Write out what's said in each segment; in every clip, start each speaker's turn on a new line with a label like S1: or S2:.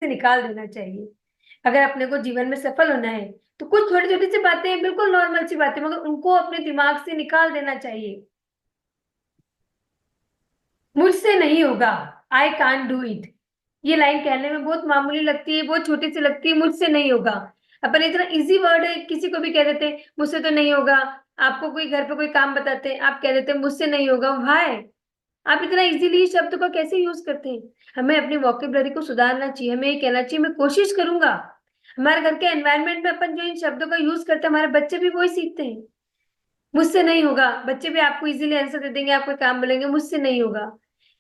S1: से निकाल देना चाहिए। अगर अपने को जीवन में सफल होना है तो कुछ छोटी छोटी सी बातें, बिल्कुल नॉर्मल सी बातें, मगर उनको अपने दिमाग से निकाल देना चाहिए। मुझसे नहीं होगा, आई कांट डू इट। ये लाइन कहने में बहुत मामूली लगती है, बहुत छोटी सी लगती है, मुझसे नहीं होगा। अपन इतना इजी वर्ड है, किसी को भी कह देते हैं मुझसे तो नहीं होगा। आपको कोई घर पे कोई काम बताते हैं, आप कह देते हैं मुझसे नहीं होगा। भाई, आप इतना इजीली शब्द को कैसे यूज करते हैं? हमें अपनी वोकेबलरी को सुधारना चाहिए। हमें ये कहना चाहिए मैं कोशिश करूंगा। हमारे घर के एनवायरनमेंट में अपन जो इन शब्दों का यूज करते हैं, हमारे बच्चे भी वही सीखते हैं। मुझसे नहीं होगा, बच्चे भी आपको इजीली आंसर दे देंगे, आपको काम बोलेंगे मुझसे नहीं होगा।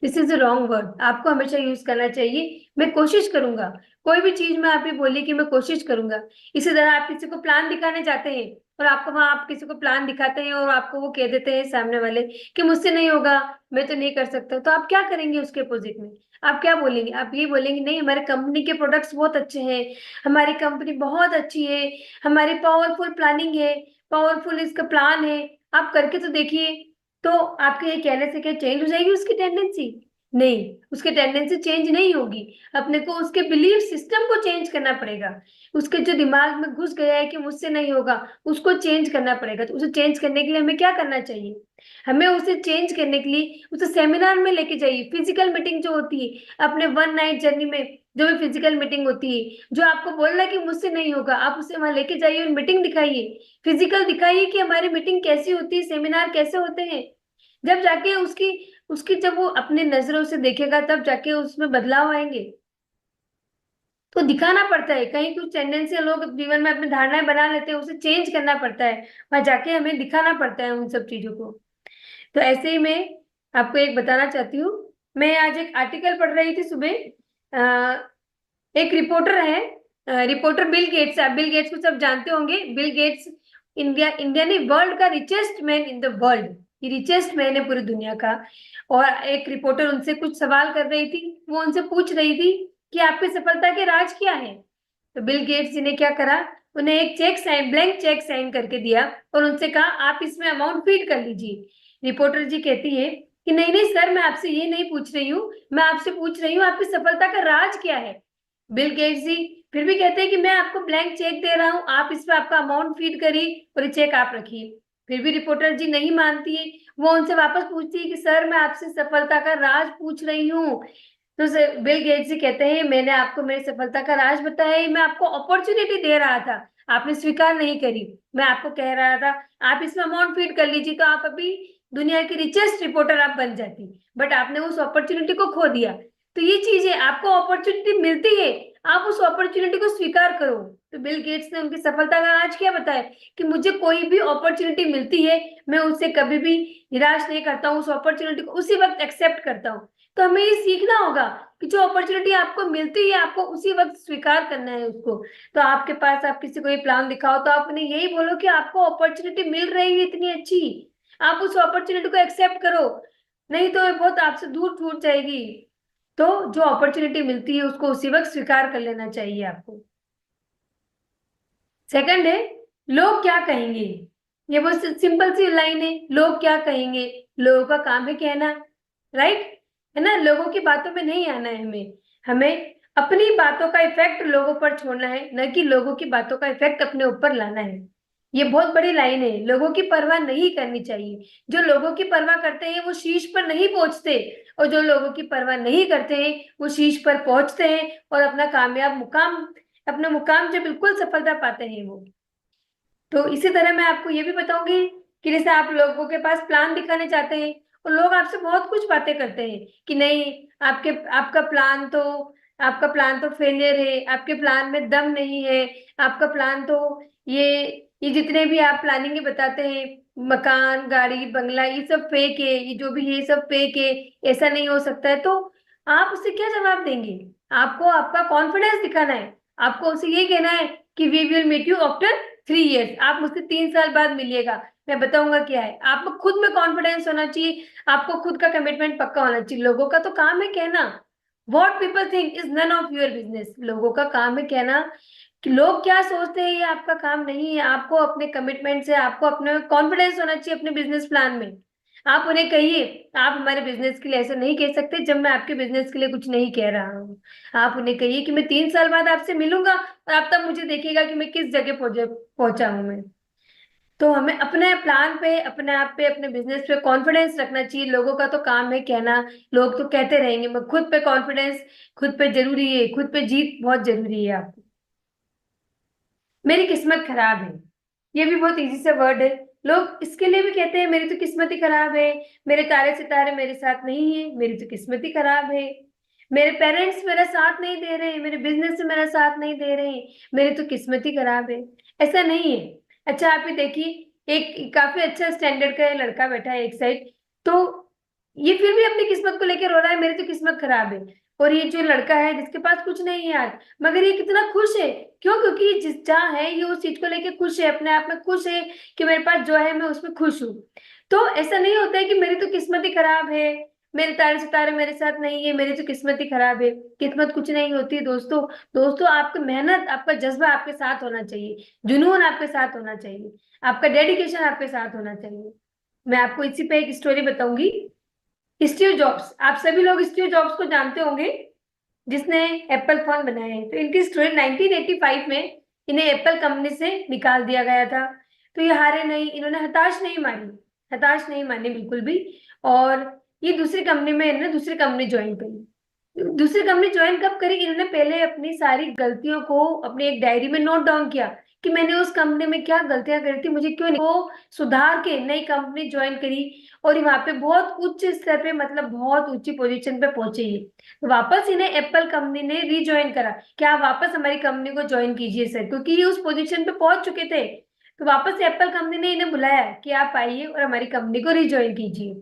S1: This is a wrong word. आपको हमेशा यूज करना चाहिए मैं कोशिश करूंगा। कोई भी चीज में आप ये बोलिए कि मैं कोशिश करूंगा। इसी तरह आप किसी को प्लान दिखाने जाते हैं और आपको वहां आप किसी को प्लान दिखाते हैं और आपको वो कह देते हैं सामने वाले कि मुझसे नहीं होगा, मैं तो नहीं कर सकता, तो आप क्या करेंगे उसके अपोजिट में? आप क्या बोलेंगे? आप ये बोलेंगे नहीं, हमारे कंपनी के प्रोडक्ट्स बहुत अच्छे हैं, हमारी कंपनी बहुत अच्छी है, हमारी पावरफुल प्लानिंग है, पावरफुल इसका प्लान है, आप करके तो देखिए। तो आपके ये कहने से क्या चेंज हो जाएगी उसकी टेंडेंसी? नहीं, उसकी टेंडेंसी चेंज नहीं होगी। अपने को उसके बिलीफ सिस्टम को चेंज करना पड़ेगा। उसके जो दिमाग में घुस गया है कि मुझसे नहीं होगा, उसको चेंज करना पड़ेगा। तो उसे चेंज करने के लिए हमें क्या करना चाहिए? हमें उसे चेंज करने के लिए उसे सेमिनार में लेके जाइए। फिजिकल मीटिंग जो होती है अपने वन नाइट जर्नी में, जो भी फिजिकल मीटिंग होती है, जो आपको बोल रहा है कि मुझसे नहीं होगा, आप उसे वहां लेके जाइए और मीटिंग दिखाइए। फिजिकल दिखाइए कि हमारी मीटिंग कैसी होती है, सेमिनार कैसे होते हैं। जब जाके उसकी उसकी जब वो अपने नजरों से देखेगा तब जाके उसमें बदलाव आएंगे। तो दिखाना पड़ता है। कहीं कुछ टेंडेंसी लोग जीवन में अपनी धारणाएं बना लेते हैं, उसे चेंज करना पड़ता है। वहां जाके हमें दिखाना पड़ता है उन सब चीजों को। तो ऐसे ही मैं आपको एक बताना चाहती हूँ। मैं आज एक आर्टिकल पढ़ रही थी सुबह। एक रिपोर्टर है, रिपोर्टर बिल गेट्स। आप बिल गेट्स को सब जानते होंगे। बिल गेट्स इंडिया इंडिया ने वर्ल्ड का richest man in the world, ये रिचेस्ट मैन है पूरी दुनिया का। और एक रिपोर्टर उनसे कुछ सवाल कर रही थी। वो उनसे पूछ रही थी कि आपकी सफलता के राज क्या है? तो बिल गेट्स जी ने क्या करा, उन्हें एक cheque sign, blank cheque sign करके दिया और उनसे कहा आप इसमें अमाउंट फीड कर लीजिए। रिपोर्टर जी कहती है कि नहीं नहीं सर, मैं आपसे ये नहीं पूछ रही हूँ, मैं आपसे पूछ रही हूँ आपकी सफलता का राज क्या है। बिल गेट्स जी फिर भी कहते हैं कि मैं आपको ब्लैंक चेक दे रहा हूँ, आप इस पे आपका अमाउंट फीड करिए और ये चेक आप रखिए। फिर भी रिपोर्टर जी नहीं मानती है। वो उनसे वापस पूछती है कि सर मैं आपसे सफलता का राज पूछ रही हूँ। तो बिल गेट्स जी कहते हैं मैंने आपको मेरी सफलता का राज बताया ही, मैं आपको अपॉर्चुनिटी दे रहा था, आपने स्वीकार नहीं करी। मैं आपको कह रहा था आप इसमें अमाउंट फीड कर लीजिए तो आप अभी दुनिया की रिचेस्ट रिपोर्टर आप बन जाती, बट आपने उस अपॉर्चुनिटी को खो दिया। तो ये चीज है, आपको अपॉर्चुनिटी मिलती है, आप उस अपॉर्चुनिटी को स्वीकार करो। तो बिल गेट्स ने उनकी सफलता का राज क्या बताया कि मुझे कोई भी अपॉर्चुनिटी मिलती है, मैं उससे कभी भी निराश नहीं करता हूँ, उस अपॉर्चुनिटी को उसी वक्त एक्सेप्ट करता हूँ। तो हमें ये सीखना होगा कि जो अपॉर्चुनिटी आपको मिलती है आपको उसी वक्त स्वीकार करना है उसको। तो आपके पास आप किसी को ये प्लान दिखाओ तो आप उन्हें यही बोलो कि आपको अपॉर्चुनिटी मिल रही है इतनी अच्छी, आप उस अपॉर्चुनिटी को एक्सेप्ट करो, नहीं तो ये बहुत आपसे दूर छूट जाएगी। तो जो अपॉर्चुनिटी मिलती है उसको उसी वक्त स्वीकार कर लेना चाहिए आपको। सेकंड है लोग क्या कहेंगे। ये बहुत सिंपल सी लाइन है, लोग क्या कहेंगे, लोगों का काम है कहना, राइट? है ना, लोगों की बातों में नहीं आना है हमें। हमें अपनी बातों का इफेक्ट लोगों पर छोड़ना है, न कि लोगों की बातों का इफेक्ट अपने ऊपर लाना है। ये बहुत बड़ी लाइन है, लोगों की परवाह नहीं करनी चाहिए। जो लोगों की परवाह करते हैं वो शीर्ष पर नहीं पहुंचते, और जो लोगों की परवाह नहीं करते हैं वो शीर्ष पर पहुंचते हैं और अपना कामयाब मुकाम, अपना मुकाम जो बिल्कुल सफलता पाते हैं वो। तो इसी तरह मैं आपको ये भी बताऊंगी कि जैसे आप लोगों के पास प्लान दिखाने चाहते हैं और लोग आपसे बहुत कुछ बातें करते हैं कि नहीं, आपके आपका प्लान तो आपका प्लान तो फेलियर है, आपके प्लान में दम नहीं है, आपका प्लान तो ये ये जितने भी आप प्लानिंग बताते हैं, मकान गाड़ी बंगला, ये सब फेक है, ये जो भी है ये सब फेक है, ऐसा नहीं हो सकता है। तो आप उससे क्या जवाब देंगे? आपको आपका कॉन्फिडेंस दिखाना है। आपको उसे ये कहना है कि we will meet you after 3 years, आप मुझसे 3 साल बाद मिलिएगा, मैं बताऊंगा क्या है। आपको खुद में कॉन्फिडेंस होना चाहिए, आपको खुद का कमिटमेंट पक्का होना चाहिए। लोगों का तो काम है कहना, what people think is none of your business. लोगों का काम है कहना कि लोग क्या सोचते हैं ये आपका काम नहीं है। आपको अपने कमिटमेंट से, आपको अपने कॉन्फिडेंस होना चाहिए अपने बिजनेस प्लान में। आप उन्हें कहिए, आप हमारे बिजनेस के लिए ऐसा नहीं कह सकते जब मैं आपके बिजनेस के लिए कुछ नहीं कह रहा हूँ। आप उन्हें कहिए कि मैं 3 साल बाद आपसे मिलूंगा और आप तब मुझे देखिएगा कि मैं किस जगह पहुंचा हूं मैं। तो हमें अपने प्लान पे, अपने आप पे, अपने बिजनेस पे कॉन्फिडेंस रखना चाहिए। लोगों का तो काम है कहना, लोग तो कहते रहेंगे, मैं खुद पे कॉन्फिडेंस, खुद पे जरूरी है, खुद पे जीत बहुत जरूरी है आपको। मेरी किस्मत खराब है, ये भी बहुत इजी सा वर्ड है। लोग इसके लिए भी कहते हैं मेरी तो किस्मत ही खराब है, मेरे तारे सितारे मेरे साथ नहीं है, मेरी तो किस्मत ही खराब है, मेरे पेरेंट्स मेरा साथ नहीं दे रहे, मेरे बिजनेस से मेरा साथ नहीं दे रहे, मेरी तो किस्मत ही खराब है। ऐसा नहीं है। अच्छा आप ही देखिए, एक काफी अच्छा स्टैंडर्ड का लड़का बैठा है एक साइड, तो ये फिर भी अपनी किस्मत को लेकर रो रहा है, मेरी तो किस्मत खराब है। और ये जो लड़का है जिसके पास कुछ नहीं है आज, मगर ये कितना खुश है। क्यों? क्योंकि जिस जहाँ है ये उस चीज को लेके खुश है, अपने आप में खुश है कि मेरे पास जो है मैं उसमें खुश हूँ। तो ऐसा नहीं होता है कि मेरी तो किस्मत ही खराब है, मेरे तारे सितारे मेरे साथ नहीं है, मेरी तो किस्मत ही खराब है। किस्मत कुछ नहीं होती है दोस्तों। दोस्तों आपकी मेहनत, आपका जज्बा आपके साथ होना चाहिए, जुनून आपके साथ होना चाहिए, आपका डेडिकेशन आपके साथ होना चाहिए। मैं आपको इसी पे एक स्टोरी बताऊंगी। स्टीव जॉब्स, आप सभी लोग स्टीव जॉब्स को जानते होंगे, जिसने एप्पल फोन बनाए हैं। तो इनकी स्टोरी 1985 में इन्हें एप्पल कंपनी से निकाल दिया गया था। तो ये हारे नहीं, इन्होंने हताश नहीं मानी, हताश नहीं मानी बिल्कुल भी। और ये दूसरी कंपनी में, इन्होंने दूसरी कंपनी ज्वाइन करी। दूसरी कंपनी ज्वाइन कब करी? इन्होंने पहले अपनी सारी गलतियों को अपनी एक डायरी में नोट डाउन किया कि मैंने उस कंपनी में क्या गलतियां करी थी, मुझे क्यों नहीं, वो सुधार के नई कंपनी ज्वाइन करी। और वहां पे बहुत उच्च स्तर पे, मतलब बहुत ऊंची पोजीशन पे पहुंचे ये। तो वापस इन्हें एप्पल कंपनी ने रीज्वाइन करा कि आप वापस हमारी कंपनी को ज्वाइन कीजिए सर, क्योंकि ये उस पोजीशन पे पहुंच चुके थे। तो वापस से एप्पल कंपनी ने इन्हें बुलाया कि आप आइए और हमारी कंपनी को रीज्वाइन कीजिए।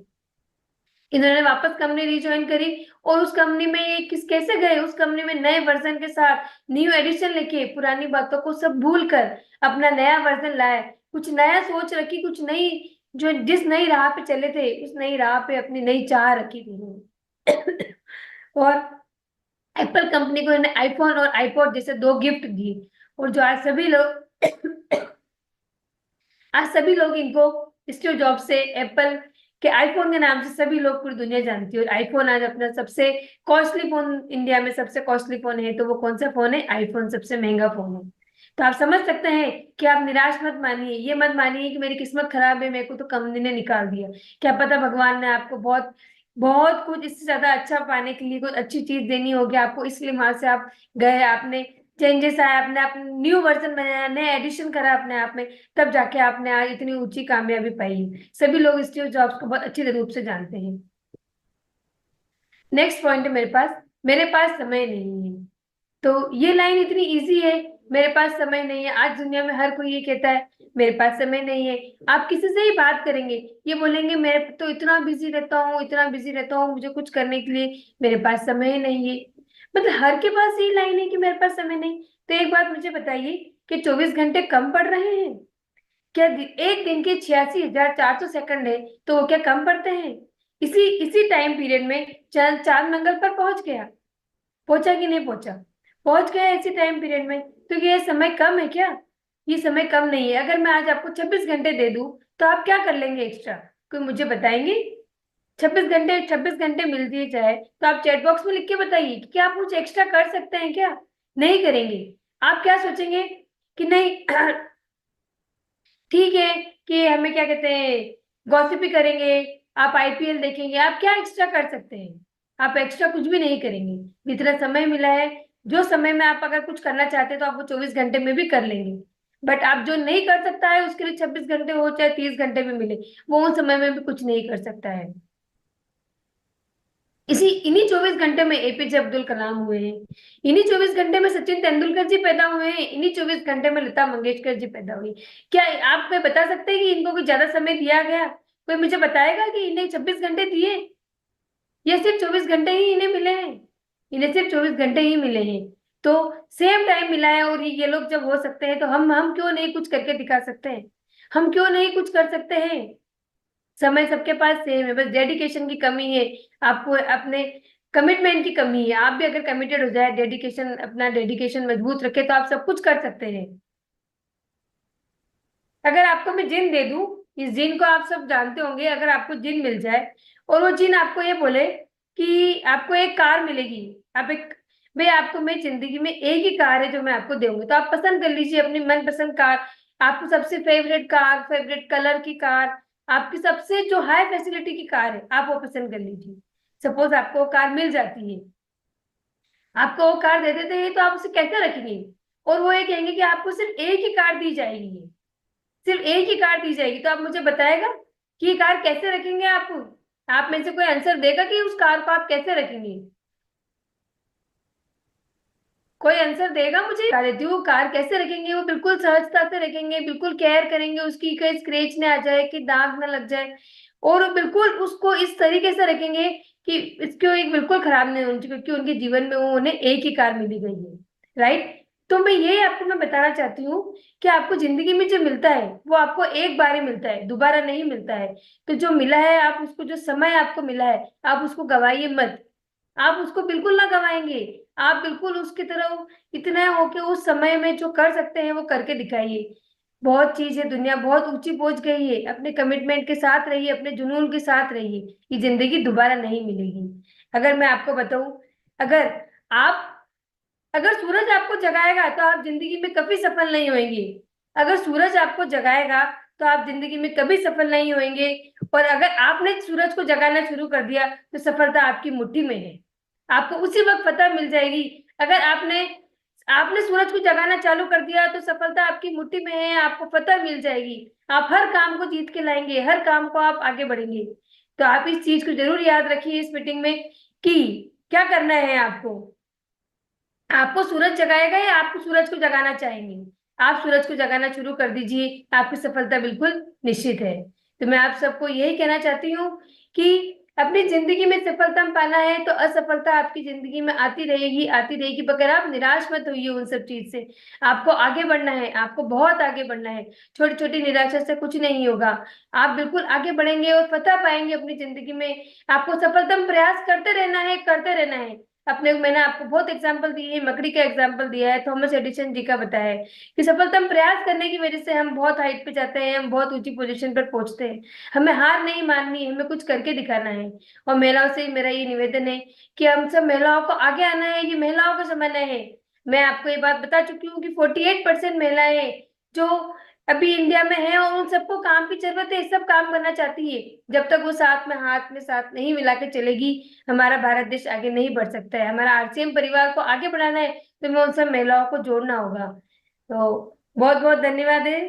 S1: इन्होंने वापस कंपनी रिज्वाइन करी। और उस कंपनी में ये किस कैसे गए, उस कंपनी में नए वर्जन के साथ न्यू एडिशन लेके, पुरानी बातों को सब भूल कर अपना नया वर्जन लाए, कुछ नया सोच रखी, कुछ नई, जो जिस नई राह पे चले थे उस नई राह पे अपनी नई चाह रखी थी इन्होंने। और एप्पल कंपनी को इन्होंने आईफोन और आईपॉड जैसे दो गिफ्ट दिए। और जो आज सभी लोग आज सभी लोग इनको, स्टीव जॉब से एप्पल के आईफोन के नाम से सभी लोग पूरी दुनिया जानती है। और आईफोन आज अपना सबसे कॉस्टली फोन, इंडिया में सबसे कॉस्टली फोन है, तो वो कौन सा फोन है? आईफोन सबसे महंगा फोन है। तो आप समझ सकते हैं कि आप निराश मत मानिए, ये मत मानिए कि मेरी किस्मत खराब है, मेरे को तो कंपनी ने निकाल दिया। क्या पता भगवान ने आपको बहुत बहुत कुछ इससे ज्यादा अच्छा पाने के लिए कुछ अच्छी चीज देनी होगी आपको, इसलिए वहां से आप गए, आपने चेंजेस आए, आपने अपने न्यू वर्जन बनाया, नया एडिशन करा अपने आप में, तब जाके आपने आज इतनी ऊंची कामयाबी पाई है। सभी लोग स्टीव जॉब्स को बहुत अच्छे रूप से जानते हैं। नेक्स्ट पॉइंट है मेरे पास समय नहीं है। तो ये लाइन इतनी इजी है, मेरे पास समय नहीं है। आज दुनिया में हर कोई ये कहता है मेरे पास समय नहीं है। आप किसी से ही बात करेंगे, ये बोलेंगे मैं तो इतना बिजी रहता हूँ, इतना बिजी रहता हूँ, मुझे कुछ करने के लिए मेरे पास समय ही नहीं है। मतलब हर के पास यही लाइन है कि मेरे पास समय नहीं। तो एक बात मुझे बताइए कि 24 घंटे कम पड़ रहे हैं क्या? एक दिन के 86,400 सेकंड है, तो वो क्या कम पड़ते हैं? इसी इसी टाइम पीरियड में चांद चांद मंगल पर पहुंच गया, पहुंचा कि नहीं पहुंचा? पहुंच गया इसी टाइम पीरियड में। तो ये समय कम है क्या? ये समय कम नहीं है। अगर मैं आज आपको 26 घंटे दे दूं तो आप क्या कर लेंगे एक्स्ट्रा? कोई मुझे बताएंगे? 26 घंटे, 26 घंटे मिल दिए जाए तो आप चैट बॉक्स में लिख के बताइए कि क्या आप कुछ एक्स्ट्रा कर सकते हैं क्या? नहीं करेंगे। आप क्या सोचेंगे कि नहीं ठीक है, कि हमें क्या कहते हैं, गॉसिप ही करेंगे, आप आईपीएल देखेंगे, आप क्या एक्स्ट्रा कर सकते हैं? आप एक्स्ट्रा कुछ भी नहीं करेंगे। जितना समय मिला है, जो समय में आप अगर कुछ करना चाहते हैं तो आप वो 24 घंटे में भी कर लेंगे। बट आप जो नहीं कर सकता है उसके लिए 26 घंटे हो चाहे 30 घंटे भी मिले, वो उन समय में भी कुछ नहीं कर सकता है। इसी इन्हीं 24 घंटे में एपीजे अब्दुल कलाम हुए हैं, इन्हीं 24 घंटे में सचिन तेंदुलकर जी पैदा हुए हैं, इन्हीं 24 घंटे में लता मंगेशकर जी पैदा हुई। क्या आप मैं बता सकते हैं कि इनको कोई ज्यादा समय दिया गया? कोई मुझे बताएगा कि इन्हें 26 घंटे दिए, या सिर्फ 24 घंटे ही इन्हें मिले हैं? इन्हें सिर्फ 24 घंटे ही मिले हैं। तो सेम टाइम मिला है, और ये लोग जब हो सकते हैं तो हम क्यों नहीं कुछ करके दिखा सकते हैं? हम क्यों नहीं कुछ कर सकते हैं? समय सबके पास सेम है, बस डेडिकेशन की कमी है। आपको अपने कमिटमेंट की कमी है। आप भी अगर कमिटेड हो जाए, डेडिकेशन, अपना डेडिकेशन मजबूत रखे, तो आप सब कुछ कर सकते हैं। अगर आपको मैं जिम दे दूं इस जिन को आप सब जानते होंगे। अगर आपको जिन मिल जाए और वो जिन आपको ये बोले कि आपको एक कार मिलेगी, आप एक, भाई आपको मैं जिंदगी में एक ही कार है जो मैं आपको दूंगी, तो आप पसंद कर लीजिए अपनी मनपसंद कार। आपको सबसे फेवरेट कार, फेवरेट कलर की कार, आपकी सबसे जो हाई फैसिलिटी की कार है आप वो पसंद कर लीजिए। सपोज आपको वो कार मिल जाती है, आपको वो कार दे देते हैं, तो आप उसे कैसे रखेंगे? और वो ये कहेंगे कि आपको सिर्फ एक ही कार दी जाएगी, सिर्फ एक ही कार दी जाएगी, तो आप मुझे बताएगा कि ये कार कैसे रखेंगे आप में से कोई आंसर देगा कि उस कार को आप कैसे रखेंगे? कोई आंसर देगा मुझे? बता देती हूँ कार कैसे रखेंगे। वो बिल्कुल सहजता से रखेंगे, बिल्कुल केयर करेंगे उसकी, कहीं स्क्रैच ना आ जाए, कि दाग ना लग जाए, और वो बिल्कुल उसको इस तरीके से रखेंगे कि इसको एक बिल्कुल खराब नहीं होनी चाहिए, क्योंकि उनके जीवन में वो उन्हें एक ही कार मिली गई है। राइट? तो मैं बताना चाहती हूँ कि आपको जिंदगी में जो मिलता है वो आपको एक बार ही मिलता है, दोबारा नहीं मिलता है। तो जो मिला है आप उसको, जो समय आपको मिला है आप उसको गवाइए मत। आप उसको बिल्कुल ना गवाएंगे। आप बिल्कुल उसकी तरह इतना होके उस समय में जो कर सकते हैं वो करके दिखाइए। बहुत चीज है, दुनिया बहुत ऊंची पहुंच गई है। अपने कमिटमेंट के साथ रहिए, अपने जुनून के साथ रहिए। ये जिंदगी दोबारा नहीं मिलेगी। अगर मैं आपको बताऊं, अगर आप अगर सूरज आपको जगाएगा तो आप जिंदगी में कभी सफल नहीं होंगे। अगर सूरज आपको जगाएगा तो आप जिंदगी में कभी सफल नहीं होंगे। और अगर आपने सूरज को जगाना शुरू कर दिया तो सफलता आपकी मुट्ठी में है। आपको उसी वक्त पता मिल जाएगी। अगर आपने आपने सूरज को जगाना चालू कर दिया तो सफलता आपकी मुट्ठी में है, आपको पता मिल जाएगी। आप हर काम को जीत के लाएंगे, हर काम को आप आगे बढ़ेंगे। तो आप इस चीज को जरूर याद रखिए इस मीटिंग में कि क्या करना है आपको। आपको सूरज जगाएगा या आपको सूरज को जगाना चाहेंगे? आप सूरज को जगाना शुरू कर दीजिए, आपकी सफलता बिल्कुल निश्चित है। तो मैं आप सबको यही कहना चाहती हूँ कि अपनी जिंदगी में सफलता पाना है तो असफलता आपकी जिंदगी में आती रहेगी, मगर आप निराश मत होइए उन सब चीज से। आपको आगे बढ़ना है, आपको बहुत आगे बढ़ना है। छोटी छोटी निराशा से कुछ नहीं होगा। आप बिल्कुल आगे बढ़ेंगे और फतह पाएंगे अपनी जिंदगी में। आपको सफलतम प्रयास करते रहना है, करते रहना है। अपने मैंने आपको बहुत एग्जाम्पल दिए है, मकड़ी का एग्जाम्पल दिया है, थॉमस एडिसन जी का बताया है कि सफलतम प्रयास करने की वजह से हम बहुत हाइट पे जाते हैं, हम बहुत ऊंची पोजीशन पर पहुंचते हैं। हमें हार नहीं माननी, हमें कुछ करके दिखाना है। और महिलाओं से मेरा ये निवेदन है कि हम सब महिलाओं को आगे आना है, ये महिलाओं का समय है। मैं आपको ये बात बता चुकी हूँ कि 48% महिलाएं जो अभी इंडिया में है, और उन सबको काम की जरूरत है, सब काम करना चाहती है। जब तक वो साथ में हाथ में साथ नहीं मिला के चलेगी, हमारा भारत देश आगे नहीं बढ़ सकता है। हमारा आरसीएम परिवार को आगे बढ़ाना है तो हमें उन सब महिलाओं को जोड़ना होगा। तो बहुत बहुत धन्यवाद है।